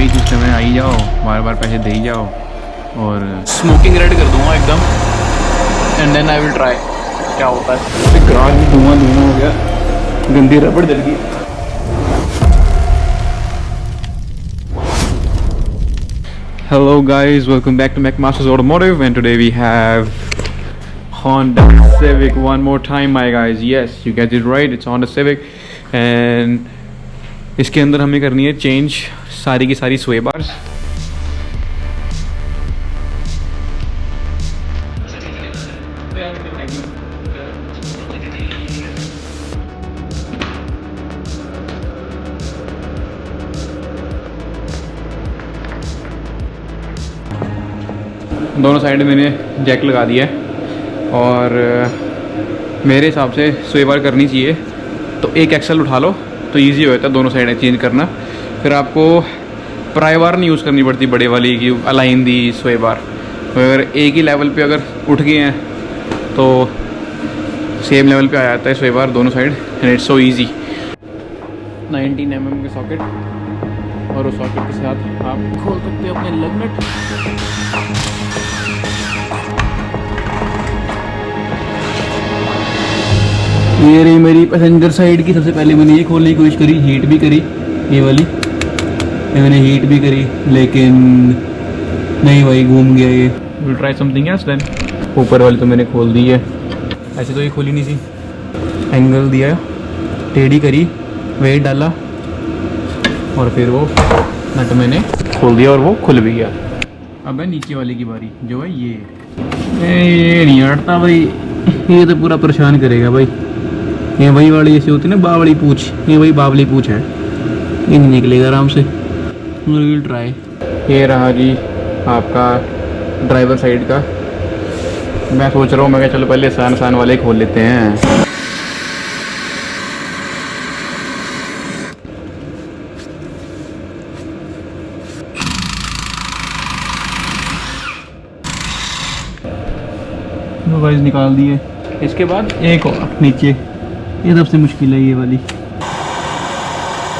वही सिस्टम है, आई जाओ बार बार पैसे दे ही जाओ और स्मोकिंग रेड कर दूंगा एकदम and then I will try क्या होता है। गराज में धुआं धुआं हो गया, गंदी रबड़ जल गई। Hello guys, welcome back to McMaster's Automotive and today we have Honda Civic one more time my guys. Yes, you get it right, it's Honda Civic and इसके अंदर हमें करनी है चेंज सारी की सारी स्वे बार्स। दोनों साइड मैंने जैक लगा दिया है और मेरे हिसाब से स्वे बार करनी चाहिए तो एक एक्सल उठा लो तो इजी हो जाता है दोनों साइडें चेंज करना। फिर आपको प्राई बार नहीं यूज़ करनी पड़ती बड़े वाली की अलाइन दी स्वे बार। अगर एक ही लेवल पे अगर उठ गए हैं तो सेम लेवल पे आ जाता है स्वे बार दोनों side and it's so easy. 19 mm के सॉकेट और उस सॉकेट के साथ आप खोल सकते हो अपने लग नट। ये रही मेरी पैसेंजर साइड की। सबसे पहले मैंने ये खोलने की कोशिश करी, हीट भी करी ये वाली, ये मैंने हीट भी करी लेकिन नहीं भाई घूम गया ये। Will try something else then. ऊपर वाली तो मैंने खोल दी है, ऐसे तो ये खोली नहीं थी। एंगल दिया, टेढ़ी करी, वेट डाला और फिर वो नट मैंने खोल दिया और वो खुल भी गया। अब है नीचे वाली की बारी जो है ये नहीं हटता भाई, ये तो पूरा परेशान करेगा भाई। ये वही वाली ऐसी होती है ना बावली पूछ, ये वही बावली पूछ है, ये नहीं निकलेगा आराम से। Will try. ये रहा जी आपका ड्राइवर साइड का। मैं सोच रहा हूँ मैं चलो पहले आसान आसान वाले खोल लेते हैं। वाइज निकाल दिए। इसके बाद एक और नीचे, ये सबसे मुश्किल है ये वाली।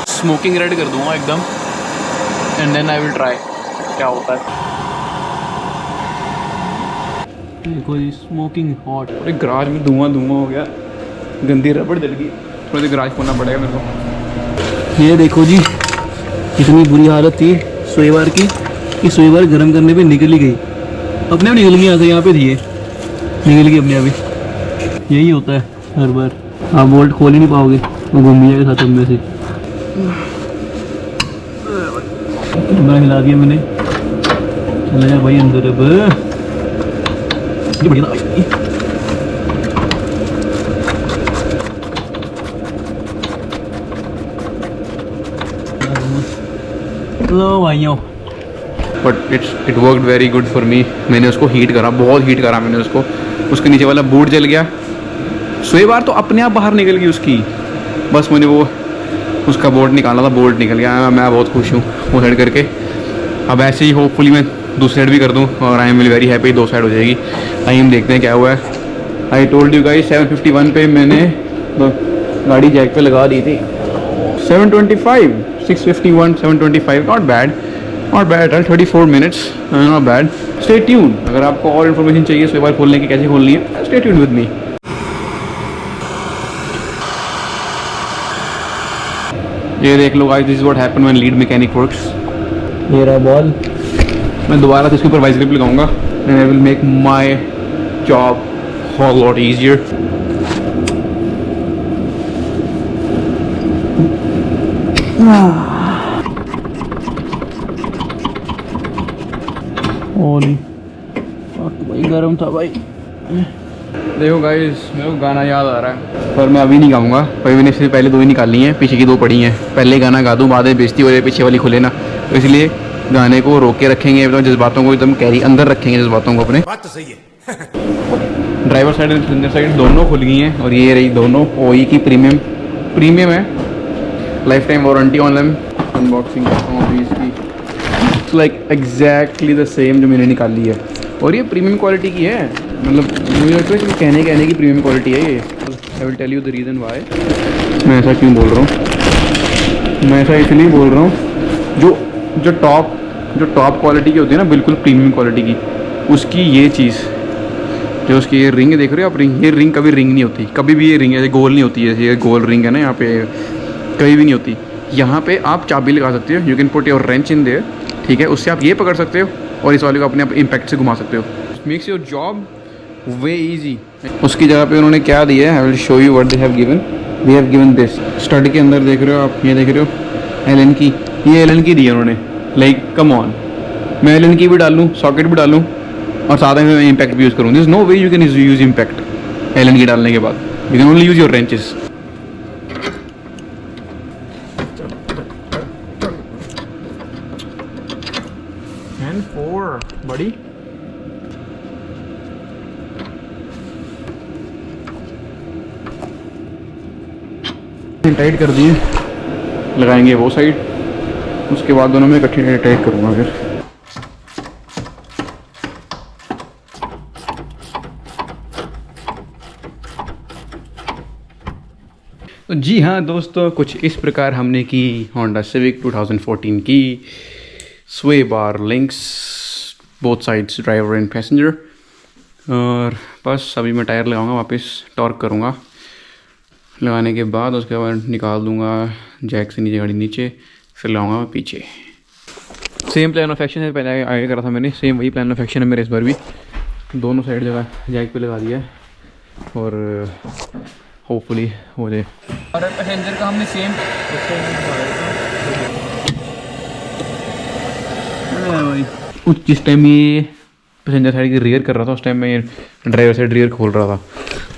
स्मोकिंग रेड कर दूंगा एकदम and then I will try क्या होता है। देखो जी स्मोकिंग हॉट। अरे गराज में धुआं धुआं हो गया, गंदी रबड़ जल गई। थोड़ा गराज खोलना पड़ेगा मेरे को। ये देखो जी इतनी बुरी हालत थी स्वे बार की कि स्वे बार गर्म करने पे निकल ही गई, अपने आप निकल गई। यहाँ से यहाँ पे थी ये, निकल गई अपने अभी। यही होता है हर बार, आप बोल्ट खोल ही नहीं पाओगे, वो घूम जाएगा साथ में से। कैमरा हिला दिया मैंने, चला जा भाई अंदर। अब ये बढ़िया था भाई। लो भाइयों, but it worked very good for me. मैंने उसको हीट करा, बहुत हीट करा मैंने उसको। उसके नीचे वाला बूट जल गया, स्वे बार तो अपने आप बाहर निकल गई उसकी। बस मैंने वो उसका बोल्ट निकाला था, बोल्ट निकल गया। मैं बहुत खुश हूँ वो साइड करके। अब ऐसे ही होपफुली मैं दूसरी साइड भी कर दूँ और I am will very happy, दो साइड हो जाएगी। टाइम देखते हैं क्या हुआ है। आई टोल्ड यू गाइस 751 पे मैंने गाड़ी जैक पे लगा दी थी। 725, 651, 725, not bad, not bad. 34 minutes, not bad. Stay tune. अगर आपको और इन्फॉर्मेशन चाहिए स्वे बार खोलने की, कैसे खोलनी है, स्टे ट्यून विद मी। ये देख लो guys, this is what happen when lead mechanic works. ये रहा बॉल, मैं दोबारा से इसके ऊपर वाइस ग्रिप लगाऊंगा and I will make my job a lot easier. ओली भाई गर्म था भाई। देखो गाइस मेरे को गाना याद आ रहा है पर मैं अभी नहीं गाऊंगा, भाई मैंने इससे पहले दो ही निकालनी है, पीछे की दो पड़ी हैं। पहले गाना गा दूँ, बाद में बेइज्जती हो जाए, पीछे वाली खुले ना, तो इसलिए गाने को रोक के रखेंगे, मतलब जज्बातों को एकदम कैरी अंदर रखेंगे, जज्बातों को अपने। बात तो सही है। ड्राइवर साइड और पैसेंजर साइड दोनों खुल गई हैं और ये रही दोनों ओई की प्रीमियम है, life time warranty on them. Unboxing करता हूँ अभी इसकी। It's like exactly the same जो मैंने निकाली है और ये प्रीमियम क्वालिटी की है, मतलब मुझे लगता है कि कहने की प्रीमियम क्वालिटी है ये। I will tell you the reason why मैं ऐसा क्यों बोल रहा हूँ। मैं ऐसा इसलिए बोल रहा हूँ, जो जो टॉप क्वालिटी की होती है ना, बिल्कुल प्रीमियम क्वालिटी की, उसकी ये चीज़ जो उसकी ये रिंग देख रहे हो आप, रिंग, ये रिंग कभी रिंग नहीं होती, कभी भी ये रिंग ऐसे गोल नहीं होती है, ये गोल रिंग है ना यहाँ पे, कभी भी नहीं होती। यहाँ पे आप चाबी लगा सकते हो, you can put your wrench in there, ठीक है, उससे आप ये पकड़ सकते हो और इस वाले को अपने आप इम्पैक्ट से घुमा सकते हो। Makes your job way easy. उसकी जगह पे उन्होंने क्या दिया है, I will show you what they have given. They have given this stud के अंदर देख रहे हो आप, ये देख रहे हो एलन की, ये एलन की दी है उन्होंने। लाइक कम ऑन, मैं एलन की भी डालूँ, सॉकेट भी डालूँ और साथ में मैं इम्पैक्ट भी यूज़ करूँ। This no way you can use impact Allen की डालने के बाद, you can only use your wrenches. And 4 बड़ी टाइट कर दिए, लगाएंगे वो साइड, उसके बाद दोनों में इकट्ठी टाइट करूँगा फिर। तो जी हाँ दोस्तों, कुछ इस प्रकार हमने की होंडा सिविक 2014 की sway bar links, both sides driver and passenger. और बस अभी मैं टायर लगाऊंगा, वापस टॉर्क करूँगा, लगाने के बाद उसके बाद निकाल दूंगा जैक से नीचे, गाड़ी नीचे, फिर लगाऊंगा पीछे। सेम प्लान ऑफ एक्शन है, पहले आगे करा था मैंने, सेम वही प्लान ऑफ एक्शन है मेरे इस बार भी। दोनों साइड जगह जैक पे लगा दिया है और होपफुली हो जाए। और पैसेंजर का हमने सेम जिस टाइम ये पैसेंजर साइड की रियर कर रहा था, उस टाइम मैं ड्राइवर साइड रियर खोल रहा था।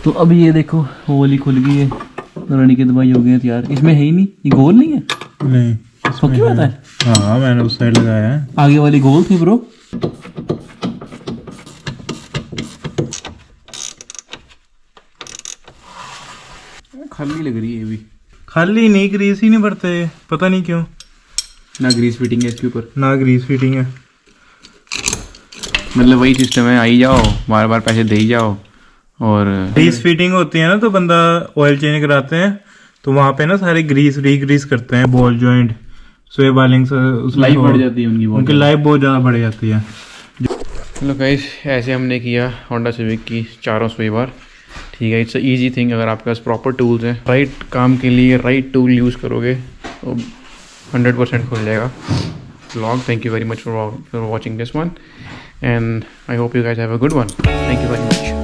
तो अभी ये देखो वो वाली खुल गई है, रानी की दवाई हो गई है तैयार। इसमें है ही नहीं, ये गोल नहीं है। नहीं, पक्की बात है। हाँ मैंने उस साइड लगाया है। आगे वाली गोल थी ब्रो। खाली लग रही है ये भी। खाली नहीं, ग्रीस ही नहीं भरते, पता नहीं क्यों। ना ग्रीस फिटिंग है इसके ऊपर, ना ग्रीस फिटिंग है। मतलब वही सिस्टम है, आई जाओ बार बार पैसे दे ही जाओ। और ग्रीस फिटिंग होती है ना, तो बंदा ऑयल चेंज कराते हैं तो वहाँ पे ना सारे ग्रीस रीग्रीस करते हैं, बॉल जॉइंट, स्वे बालिंग, लाइफ बढ़ जाती है उनकी लाइफ बहुत ज़्यादा बढ़ जाती है। चलो गाइस, ऐसे हमने किया होंडा सिविक की चारों स्वे बार, ठीक है। इट्स ईजी थिंग, अगर आपके पास प्रॉपर टूल्स हैं, राइट काम के लिए राइट टूल यूज़ करोगे तो 100% खुल जाएगा vlog. Thank you very much for watching this one and I hope you guys have a good one. Thank you very much.